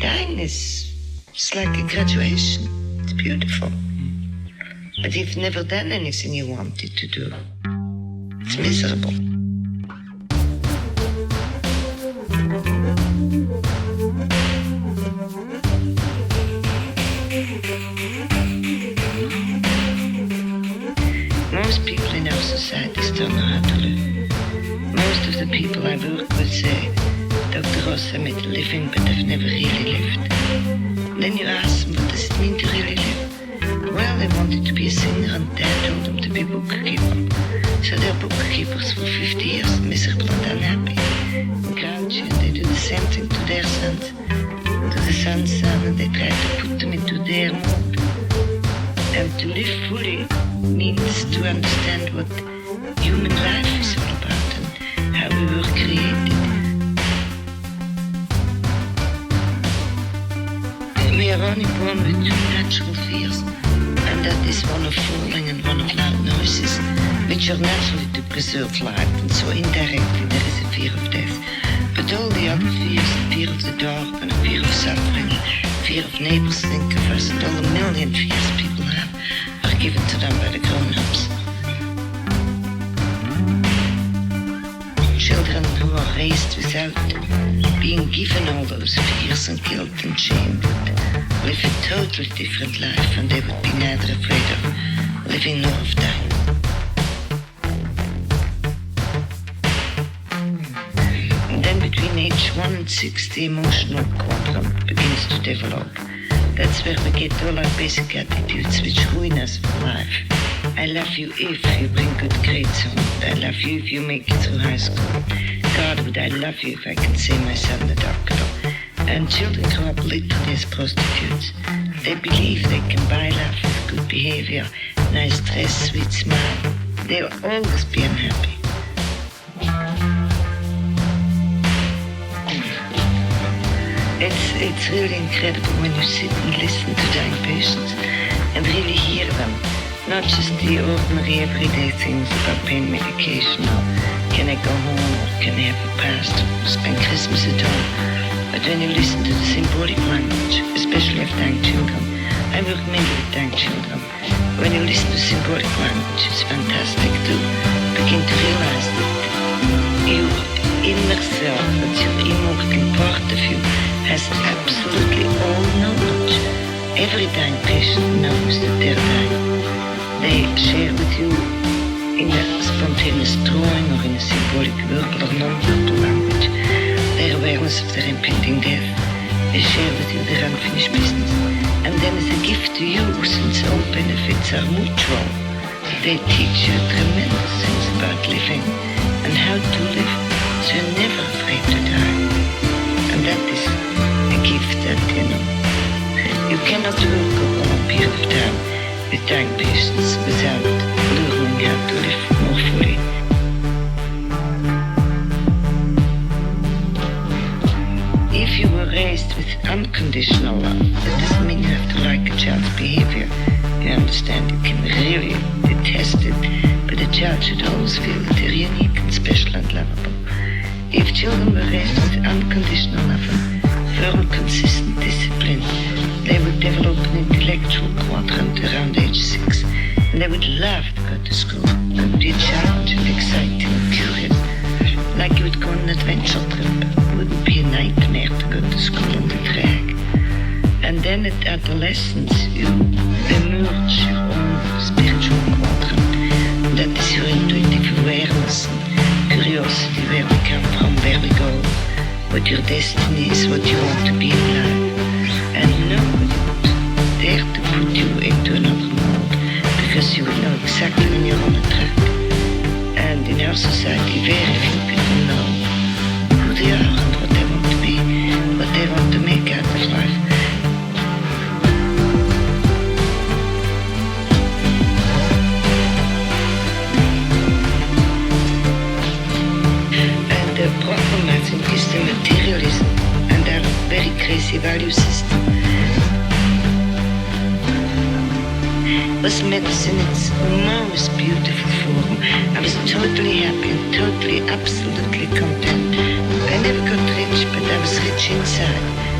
dying is it's like a graduation. It's beautiful. But you've never done anything you wanted to do. It's miserable. Most people in our societies don't know how to live. Most of the people I work with say, Dr. Ross, I made a living, but I've never really lived. Then you ask them, what does it mean to really live? Well, they wanted to be a singer, and Dad told them to be a bookkeeper. So they're bookkeepers for 50 years, miserable and unhappy, and grouchy, and they do the same thing to their sons, to the son's son, and they try to put them into their mold. And to live fully means to understand what human life is all about and how we were created. We are only born with two natural fears, and that is one of falling and one of loud noises, which are naturally to preserve life, and so indirectly there is a fear of death. But all the other fears, the fear of the dark and the fear of suffering, fear of neighbors think of us, and all the million fears people have, are given to them by the grown-ups. Children who are raised without being given all those fears and guilt and shame would live a totally different life, and they would be neither afraid of living nor of dying. And then between age 1 and 6, the emotional quadrant begins to develop. That's where we get all our basic attitudes which ruin us for life. I love you if you bring good grades home. I love you if you make it through high school. God, would I love you if I can say my son a doctor. And children grow up literally as prostitutes. They believe they can buy love with good behavior, nice dress, sweet smile. They'll always be unhappy. It's really incredible when you sit and listen to dying patients and really hear them. Not just the ordinary everyday things about pain medication or can I go home or can I have a past or spend Christmas at home. But when you listen to the symbolic language, especially of dying children, I work mainly with dying children. When you listen to symbolic language, it's fantastic to begin to realize that your inner self, that your immortal part of you, has absolutely all knowledge. Every dying patient knows that they're dying. They share with you in a spontaneous drawing or in a symbolic verbal or non-verbal language their awareness of their impending death. They share with you their unfinished business. And then as a gift to you, since all benefits are mutual, they teach you tremendous things about living and how to live, so you're never afraid to die. And that is a gift that, you cannot work over a long period of time with dying patients without learning how to live more fully. If you were raised with unconditional love, that doesn't mean you have to like a child's behavior. You understand, you can really detest it, but a child should always feel that they're unique and special and lovable. If children were raised with unconditional love and firm, consistent discipline, they would develop an intellectual quadrant around age 6, and they would love to go to school. It would be a challenge and exciting and curious, like you would go on an adventure trip. It wouldn't be a nightmare to go to school on the track. And then at adolescence, you emerge your own spiritual quadrant. That is your intuitive awareness and curiosity, where we come from, where we go, what your destiny is, what you want to be in life. And nobody would dare to put you into another mode, because you will know exactly when you're on a track. And in our society, very few people know who they are and what they want to be, what they want to make out of life. And the problem, I think, is the materialism and our very crazy value system. Was medicine its most beautiful form. I was totally happy and totally, absolutely content. I never got rich, but I was rich inside.